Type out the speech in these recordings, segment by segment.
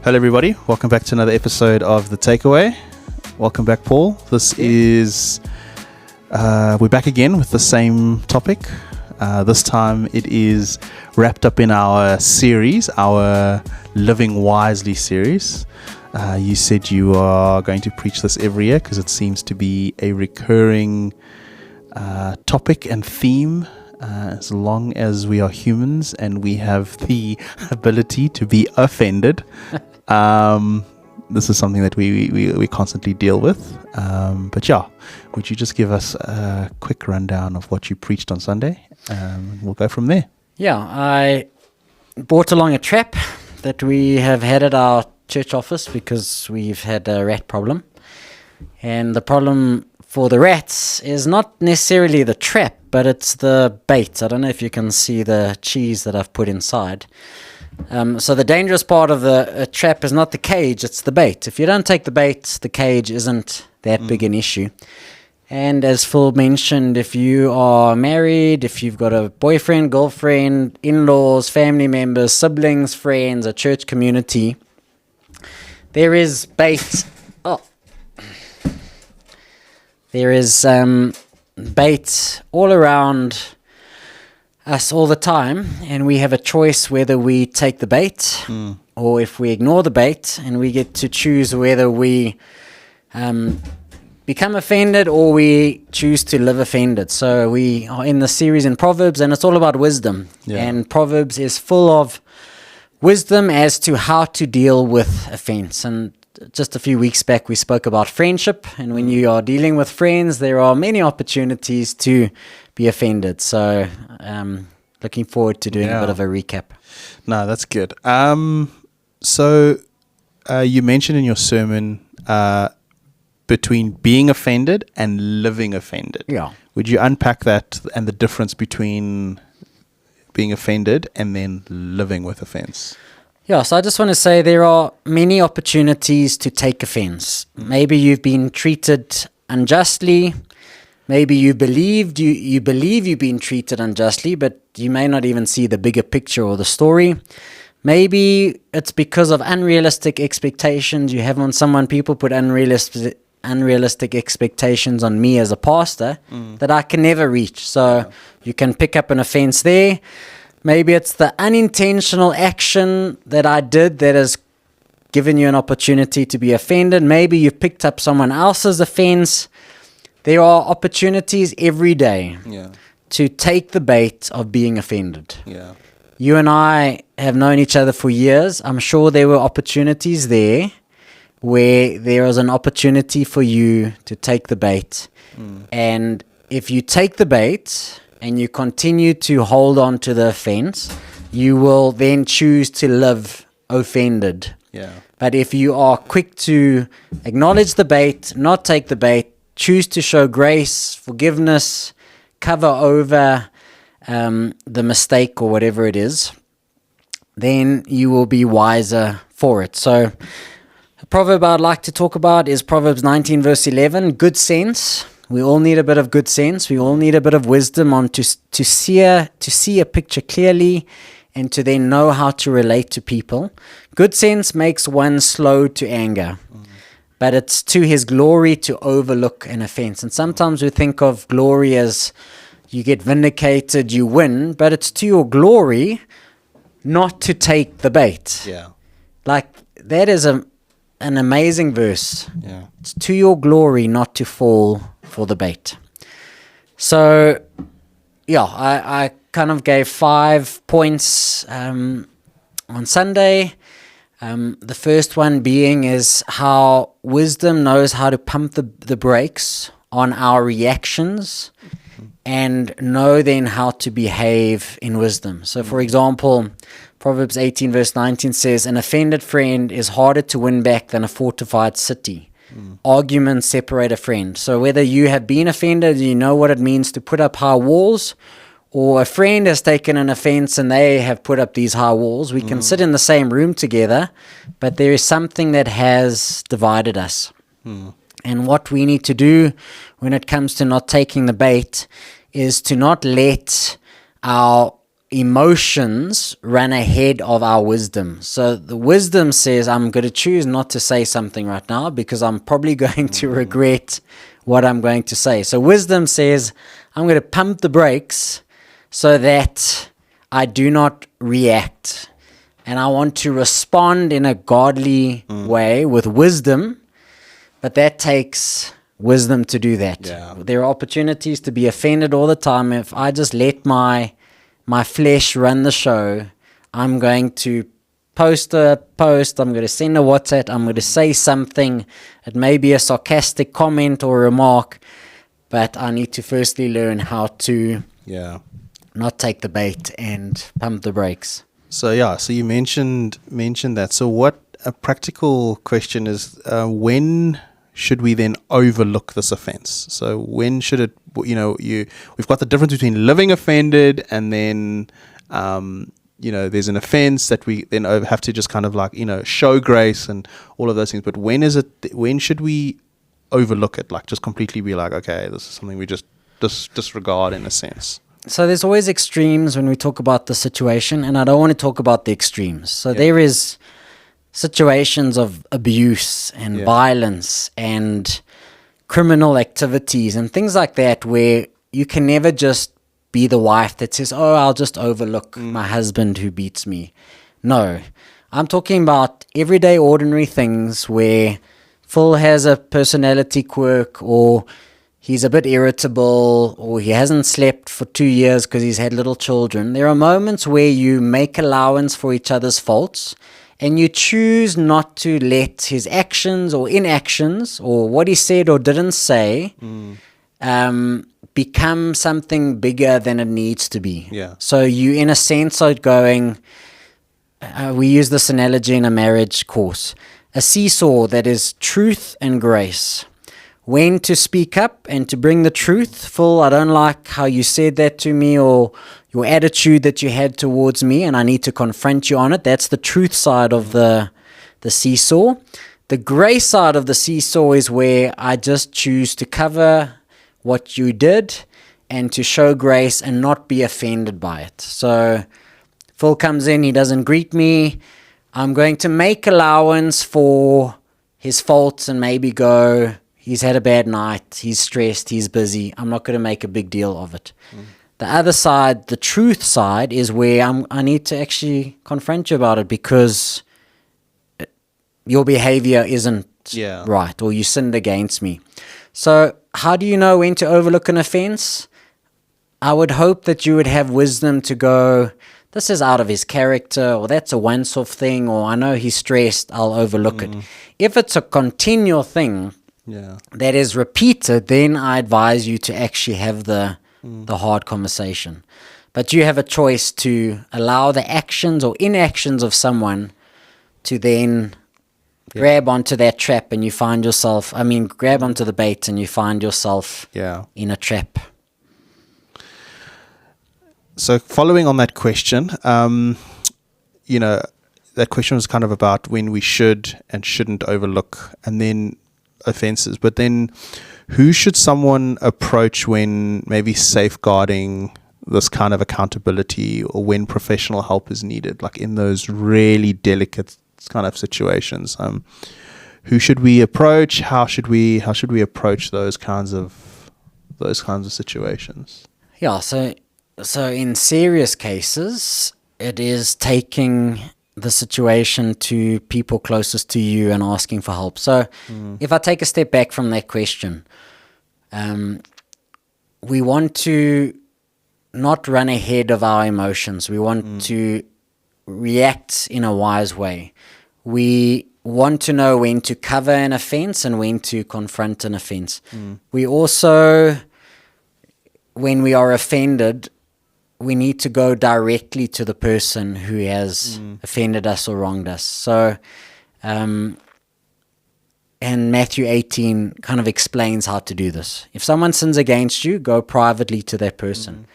Hello everybody, welcome back to another episode of The Takeaway. Welcome back, Paul. This is, we're back again with the same topic. This time it is wrapped up in our series, our Living Wisely series. You said you are going to preach this every year because it seems to be a recurring topic and theme. As long as we are humans and we have the ability to be offended, this is something that we constantly deal with. But yeah, would you just give us a quick rundown of what you preached on Sunday? We'll go from there. Yeah, I brought along a trap that we have had at our church office because we've had a rat problem. And the problem for the rats is not necessarily the trap, but it's the bait. I don't know if you can see the cheese that I've put inside. So the dangerous part of the trap is not the cage, it's the bait. If you don't take the bait, the cage isn't that big an issue. And as Phil mentioned, if you are married, if you've got a boyfriend, girlfriend, in-laws, family members, siblings, friends, a church community, there is bait. There is bait all around us all the time, and we have a choice whether we take the bait or if we ignore the bait, and we get to choose whether we become offended or we choose to live offended. So we are in the series in Proverbs, and it's all about wisdom. Yeah. And Proverbs is full of wisdom as to how to deal with offense. And just a few weeks back, we spoke about friendship, and when you are dealing with friends, there are many opportunities to be offended. So, looking forward to doing a bit of a recap. No, that's good. So, you mentioned in your sermon between being offended and living offended. Yeah. Would you unpack that and the difference between being offended and then living with offense? Yeah, so I just want to say there are many opportunities to take offense. Maybe you've been treated unjustly. Maybe you believe you've been treated unjustly, but you may not even see the bigger picture or the story. Maybe it's because of unrealistic expectations you have on someone. People put unrealistic expectations on me as a pastor that I can never reach. So you can pick up an offense there. Maybe it's the unintentional action that I did that has given you an opportunity to be offended. Maybe you've picked up someone else's offense. There are opportunities every day to take the bait of being offended. Yeah. You and I have known each other for years. I'm sure there were opportunities there where there was an opportunity for you to take the bait. And if you take the bait and you continue to hold on to the offense, you will then choose to live offended. Yeah. But if you are quick to acknowledge the bait, not take the bait, choose to show grace, forgiveness, cover over the mistake or whatever it is, then you will be wiser for it. So a proverb I'd like to talk about is Proverbs 19 verse 11, good sense. We all need a bit of good sense. We all need a bit of wisdom on to see a picture clearly and to then know how to relate to people. Good sense makes one slow to anger, but it's to his glory to overlook an offense. And sometimes we think of glory as you get vindicated, you win, but it's to your glory not to take the bait. Yeah, like that is an amazing verse. Yeah, it's to your glory not to fall for the bait. So, yeah, I kind of gave 5 points on Sunday. The first one being is how wisdom knows how to pump the brakes on our reactions and know then how to behave in wisdom. So, for example, Proverbs 18 verse 19 says, an offended friend is harder to win back than a fortified city. Arguments separate a friend. So whether you have been offended, you know what it means to put up high walls, or a friend has taken an offense and they have put up these high walls, we can sit in the same room together, but there is something that has divided us. And what we need to do when it comes to not taking the bait is to not let our emotions run ahead of our wisdom. So the wisdom says, I'm going to choose not to say something right now because I'm probably going to regret what I'm going to say. So wisdom says, I'm going to pump the brakes so that I do not react. And I want to respond in a godly way with wisdom, but that takes wisdom to do that. Yeah. There are opportunities to be offended all the time. If I just let my flesh run the show, I'm going to post a post, I'm going to send a WhatsApp, I'm going to say something. It may be a sarcastic comment or remark, but I need to firstly learn how to not take the bait and pump the brakes. So you mentioned that. So what a practical question is, when should we then overlook this offense? So when should it, we've got the difference between living offended and then, there's an offense that we then have to just kind of like, show grace and all of those things. But when should we overlook it? Like just completely be like, okay, this is something we just disregard in a sense. So there's always extremes when we talk about the situation, and I don't want to talk about the extremes. So there is situations of abuse and violence and criminal activities and things like that where you can never just be the wife that says, oh, I'll just overlook my husband who beats me. No, I'm talking about everyday ordinary things where Phil has a personality quirk, or he's a bit irritable, or he hasn't slept for 2 years because he's had little children. There are moments where you make allowance for each other's faults and you choose not to let his actions or inactions or what he said or didn't say become something bigger than it needs to be. Yeah. So you, in a sense, are going, we use this analogy in a marriage course, a seesaw that is truth and grace. When to speak up and to bring the truth. Phil, I don't like how you said that to me, or your attitude that you had towards me, and I need to confront you on it. That's the truth side of the seesaw. The grace side of the seesaw is where I just choose to cover what you did and to show grace and not be offended by it. So Phil comes in, he doesn't greet me. I'm going to make allowance for his faults and maybe go, he's had a bad night, he's stressed, he's busy. I'm not going to make a big deal of it. The other side, the truth side, is where I need to actually confront you about it because your behavior isn't right, or you sinned against me. So how do you know when to overlook an offense? I would hope that you would have wisdom to go, this is out of his character, or that's a once-off thing, or I know he's stressed, I'll overlook it. If it's a continual thing, that is repeated, then I advise you to actually have the hard conversation. But you have a choice to allow the actions or inactions of someone to then grab onto that trap, and you find yourself, grab onto the bait and you find yourself in a trap. So following on that question, that question was kind of about when we should and shouldn't overlook, and then offenses. But then who should someone approach when maybe safeguarding this kind of accountability, or when professional help is needed, like in those really delicate kind of situations? Who should we approach? How should we approach those kinds of situations? Yeah, so in serious cases, it is taking the situation to people closest to you and asking for help. So if I take a step back from that question, we want to not run ahead of our emotions. We want to react in a wise way. We want to know when to cover an offense and when to confront an offense. We also, when we are offended, we need to go directly to the person who has offended us or wronged us. So, and Matthew 18 kind of explains how to do this. If someone sins against you, go privately to that person.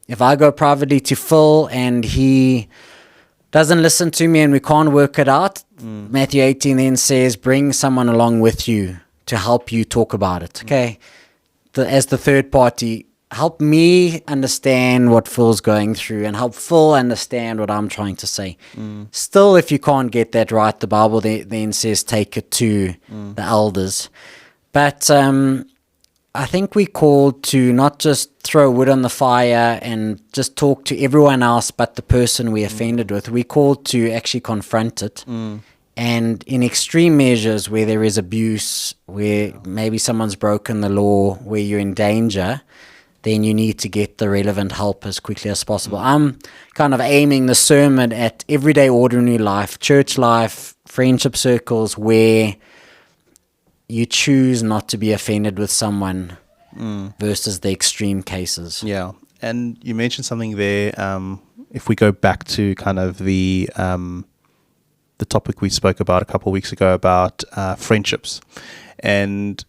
If I go privately to Phil and he doesn't listen to me and we can't work it out, Matthew 18 then says, bring someone along with you to help you talk about it. Okay, as the third party, help me understand what Phil's going through and help Phil understand what I'm trying to say. Still, if you can't get that right, the Bible then says take it to the elders. But I think we're called to not just throw wood on the fire and just talk to everyone else but the person we offended with. We're called to actually confront it. And in extreme measures where there is abuse, where maybe someone's broken the law, where you're in danger, then you need to get the relevant help as quickly as possible. I'm kind of aiming the sermon at everyday ordinary life, church life, friendship circles, where you choose not to be offended with someone versus the extreme cases. Yeah. And you mentioned something there. If we go back to kind of the topic we spoke about a couple of weeks ago about friendships. And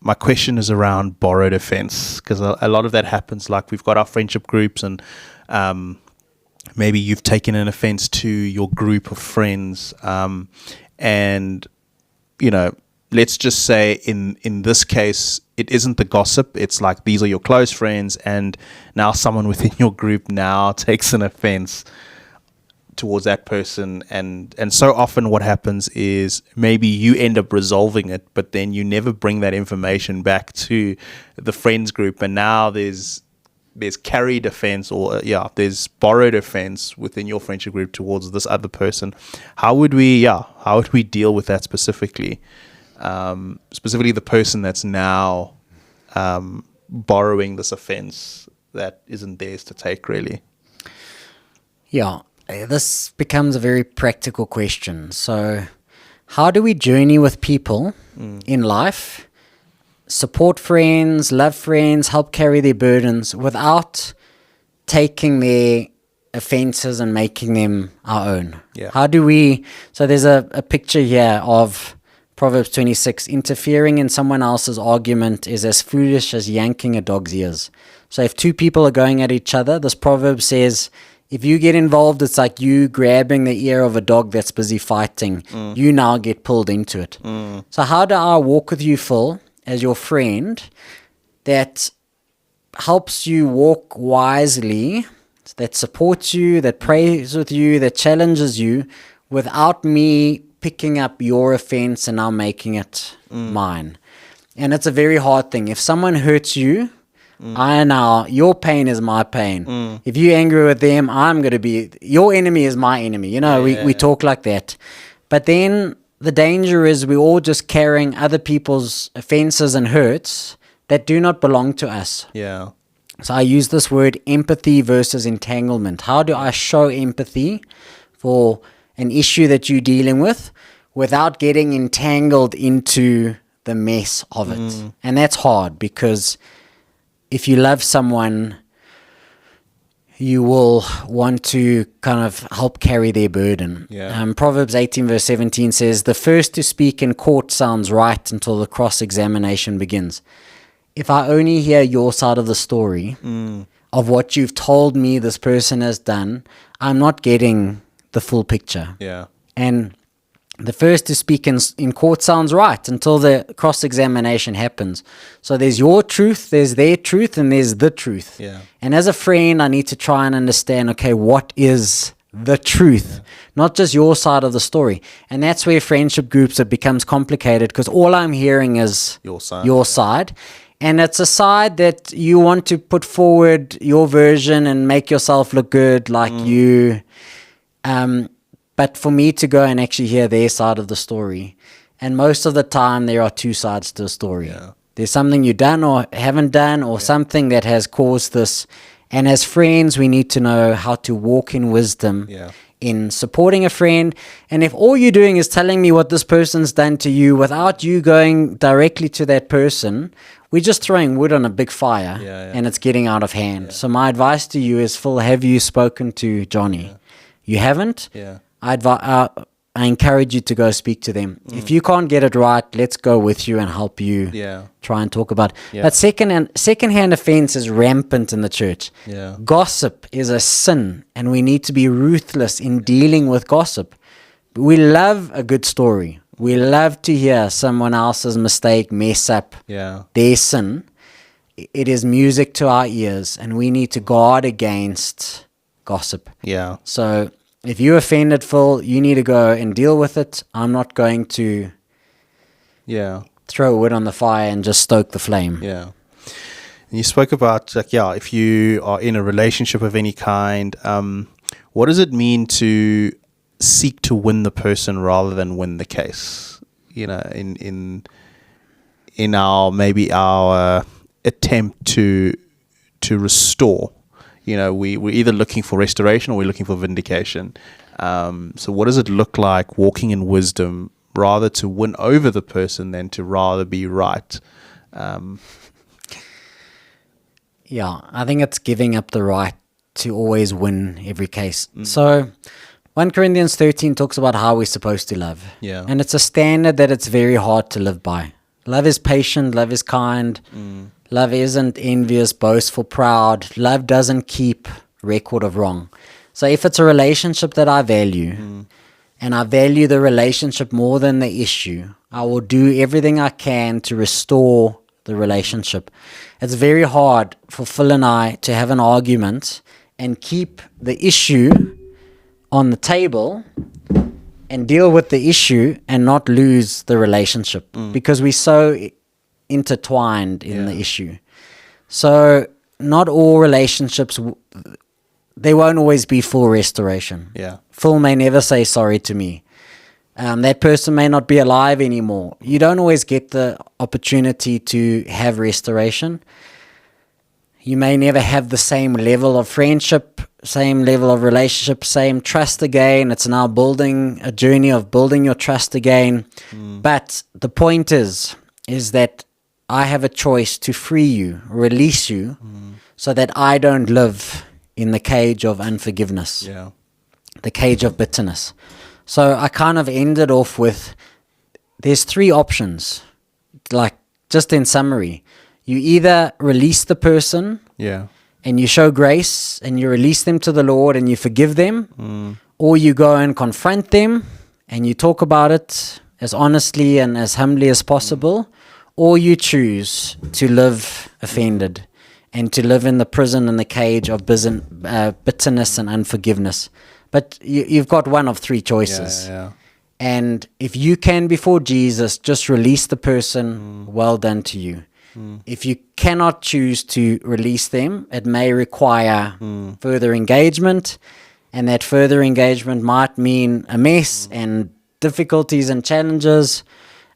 my question is around borrowed offense, because a lot of that happens. Like, we've got our friendship groups, and maybe you've taken an offense to your group of friends. And, you know, let's just say in this case, it isn't the gossip. It's like, these are your close friends, and now someone within your group now takes an offense towards that person, and so often what happens is maybe you end up resolving it, but then you never bring that information back to the friends group, and now there's carried offense, or there's borrowed offense within your friendship group towards this other person. How would we deal with that specifically? Specifically the person that's now borrowing this offense that isn't theirs to take, really. Yeah. This becomes a very practical question. So, how do we journey with people in life, support friends, love friends, help carry their burdens without taking their offenses and making them our own? Yeah. How do we... So there's a picture here of Proverbs 26. Interfering in someone else's argument is as foolish as yanking a dog's ears. So if two people are going at each other, this proverb says, if you get involved, it's like you grabbing the ear of a dog that's busy fighting. You now get pulled into it. So how do I walk with you, Phil, as your friend, that helps you walk wisely, that supports you, that prays with you, that challenges you, without me picking up your offense and now making it mine? And it's a very hard thing. If someone hurts you, your pain is my pain. If you're angry with them, I'm going to be, your enemy is my enemy. You know, we talk like that. But then the danger is we're all just carrying other people's offenses and hurts that do not belong to us. Yeah. So I use this word empathy versus entanglement. How do I show empathy for an issue that you're dealing with without getting entangled into the mess of it? And that's hard, because if you love someone, you will want to kind of help carry their burden. Yeah. Proverbs 18 verse 17 says, the first to speak in court sounds right until the cross-examination begins. If I only hear your side of the story of what you've told me this person has done, I'm not getting the full picture. Yeah. And the first to speak in court sounds right until the cross-examination happens. So there's your truth, there's their truth, and there's the truth. Yeah. And as a friend, I need to try and understand, okay, what is the truth? Not just your side of the story. And that's where friendship groups, it becomes complicated, because all I'm hearing is Your side. And it's a side that you want to put forward your version and make yourself look good, like you... But for me to go and actually hear their side of the story, and most of the time there are two sides to a story. Yeah. There's something you've done or haven't done, or something that has caused this. And as friends, we need to know how to walk in wisdom in supporting a friend. And if all you're doing is telling me what this person's done to you without you going directly to that person, we're just throwing wood on a big fire and it's getting out of hand. So my advice to you is, Phil, have you spoken to Johnny? You haven't? Yeah. I encourage you to go speak to them. If you can't get it right, let's go with you and help you try and talk about it. Yeah. But second-hand offense is rampant in the church. Yeah. Gossip is a sin, and we need to be ruthless in dealing with gossip. We love a good story. We love to hear someone else's mistake, mess up, their sin. it is music to our ears, and we need to guard against gossip. Yeah. So if you're offended, Phil, you need to go and deal with it. I'm not going to Yeah. throw wood on the fire and just stoke the flame. Yeah. And you spoke about, like, yeah, if you are in a relationship of any kind, what does it mean to seek to win the person rather than win the case? You know, in our attempt to restore. You know, we're either looking for restoration or we're looking for vindication. So what does it look like walking in wisdom rather to win over the person than to rather be right? Yeah, I think it's giving up the right to always win every case. So 1 Corinthians 13 talks about how we're supposed to love. Yeah. And it's a standard that it's very hard to live by. Love is patient, love is kind, love isn't envious, boastful, proud. Love doesn't keep record of wrong. So if it's a relationship that I value, and I value the relationship more than the issue, I will do everything I can to restore the relationship. It's very hard for Phil and I to have an argument and keep the issue on the table and deal with the issue and not lose the relationship because we're so intertwined in the issue. So not all relationships, they won't always be full restoration. Yeah. Phil may never say sorry to me. That person may not be alive anymore. You don't always get the opportunity to have restoration. You may never have the same level of friendship, same level of relationship, same trust again. It's now building a journey of building your trust again. But the point is that I have a choice to free you, release you, so that I don't live in the cage of unforgiveness, the cage of bitterness. So I kind of ended off with, there's 3 options, like just in summary. You either release the person and you show grace and you release them to the Lord and you forgive them, or you go and confront them and you talk about it as honestly and as humbly as possible, or you choose to live offended and to live in the prison and the cage of bitterness and unforgiveness. But you've got one of 3 choices. And if you can, before Jesus, just release the person, well done to you. If you cannot choose to release them, it may require further engagement. And that further engagement might mean a mess and difficulties and challenges.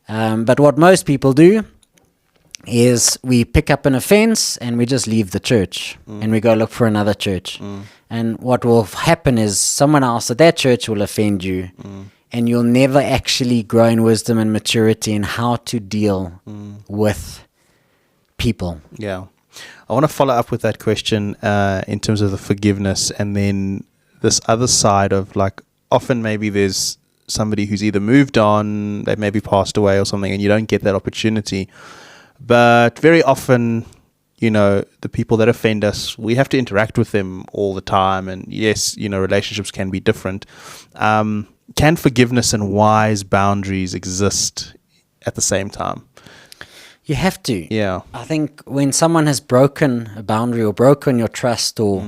But what most people do is we pick up an offense and we just leave the church and we go look for another church. And what will happen is someone else at that church will offend you and you'll never actually grow in wisdom and maturity in how to deal with people. Yeah. I want to follow up with that question in terms of the forgiveness and then this other side of, like, often maybe there's somebody who's either moved on, they maybe passed away or something, and you don't get that opportunity. But very often, you know, the people that offend us, we have to interact with them all the time. And yes, you know, relationships can be different. Can forgiveness and wise boundaries exist at the same time? You have to. Yeah. I think when someone has broken a boundary or broken your trust or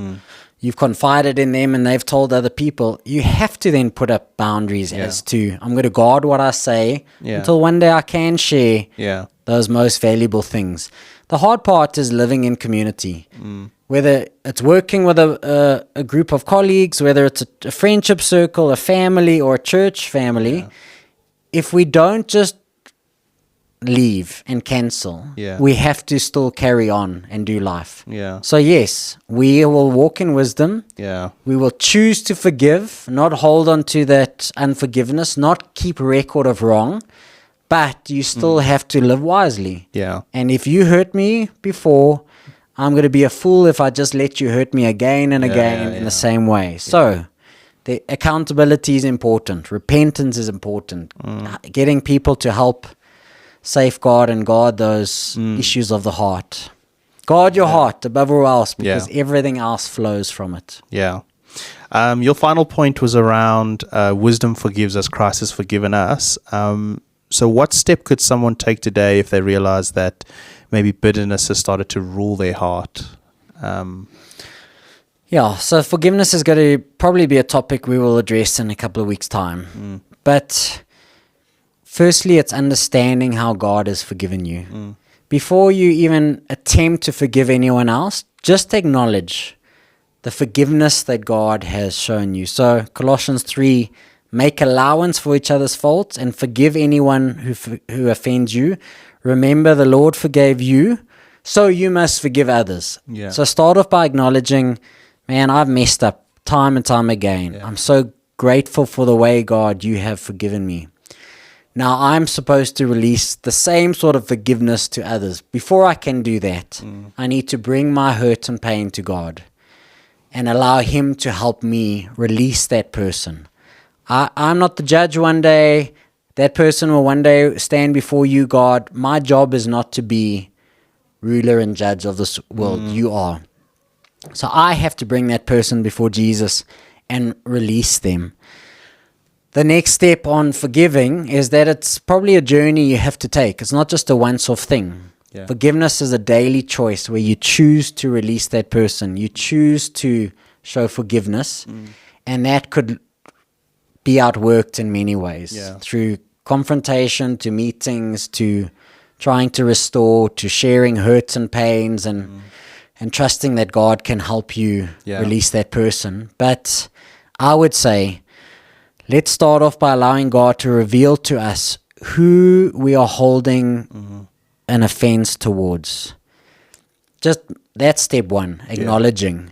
you've confided in them and they've told other people, you have to then put up boundaries as to, I'm going to guard what I say until one day I can share those most valuable things. The hard part is living in community, whether it's working with a group of colleagues, whether it's a friendship circle, a family, or a church family. If we don't just leave and cancel, we have to still carry on and do life. So yes, we will walk in wisdom. We will choose to forgive, not hold on to that unforgiveness, not keep record of wrong, but you still have to live wisely. And if you hurt me before, I'm going to be a fool if I just let you hurt me again and again in the same way. So the accountability is important. Repentance is important. Getting people to help safeguard and guard those issues of the heart. Guard your heart above all else, because everything else flows from it. Your final point was around wisdom forgives as Christ has forgiven us. So what step could someone take today if they realize that maybe bitterness has started to rule their heart. Yeah, so forgiveness is going to probably be a topic we will address in a couple of weeks' time. But firstly, it's understanding how God has forgiven you. Before you even attempt to forgive anyone else, just acknowledge the forgiveness that God has shown you. So Colossians 3, make allowance for each other's faults and forgive anyone who offends you. Remember, the Lord forgave you, so you must forgive others. Yeah. So start off by acknowledging, man, I've messed up time and time again. Yeah. I'm so grateful for the way, God, you have forgiven me. Now I'm supposed to release the same sort of forgiveness to others. Before I can do that, I need to bring my hurt and pain to God and allow Him to help me release that person. I'm not the judge one day. That person will one day stand before you, God. My job is not to be ruler and judge of this world. You are. So I have to bring that person before Jesus and release them. The next step on forgiving is that it's probably a journey you have to take. It's not just a once-off thing. Yeah. Forgiveness is a daily choice where you choose to release that person. You choose to show forgiveness, and that could be outworked in many ways. Yeah. Through confrontation, to meetings, to trying to restore, to sharing hurts and pains, and trusting that God can help you release that person. But I would say, let's start off by allowing God to reveal to us who we are holding an offense towards. Just that's step one, acknowledging.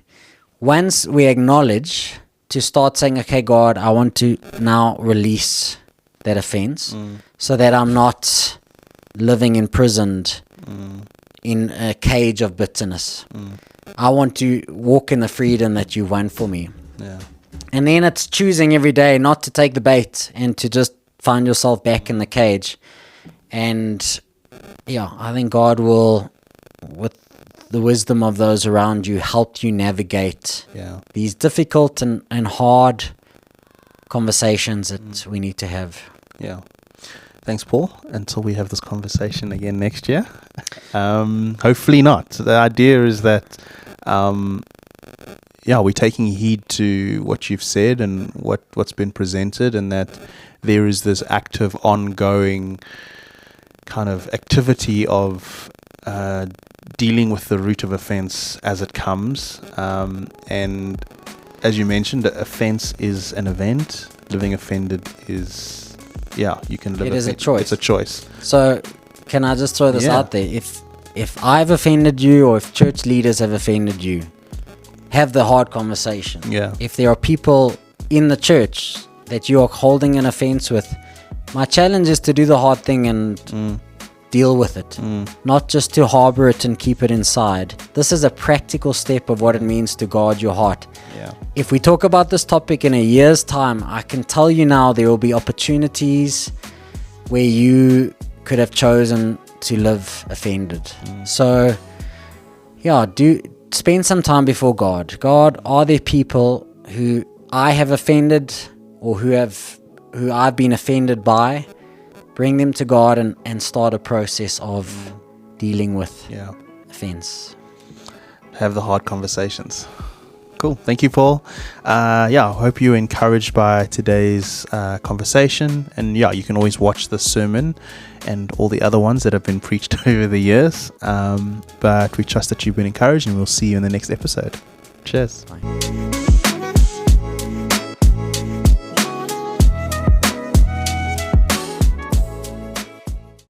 Once we acknowledge, to start saying, okay, God, I want to now release that offense so that I'm not living imprisoned in a cage of bitterness. I want to walk in the freedom that you won for me. Yeah. And then it's choosing every day not to take the bait and to just find yourself back in the cage. And yeah, I think God will, with the wisdom of those around you, help you navigate these difficult and hard conversations that we need to have. Yeah. Thanks, Paul. Until we have this conversation again next year. Hopefully not. The idea is that we're taking heed to what you've said and what's been presented, and that there is this active, ongoing kind of activity of dealing with the root of offense as it comes. And as you mentioned, offense is an event. Living offended is, you can live. It is a choice. It's a choice. So can I just throw this out there? If I've offended you, or if church leaders have offended you, have the hard conversation. Yeah. If there are people in the church that you are holding an offense with, my challenge is to do the hard thing and deal with it, not just to harbor it and keep it inside. This is a practical step of what it means to guard your heart. Yeah. If we talk about this topic in a year's time, I can tell you now there will be opportunities where you could have chosen to live offended. So, spend some time before God. God, are there people who I have offended or who I've been offended by? Bring them to God and start a process of dealing with offense. Have the hard conversations. Cool. Thank you, Paul. I hope you're encouraged by today's conversation. And you can always watch the sermon and all the other ones that have been preached over the years. But we trust that you've been encouraged, and we'll see you in the next episode. Cheers. Bye.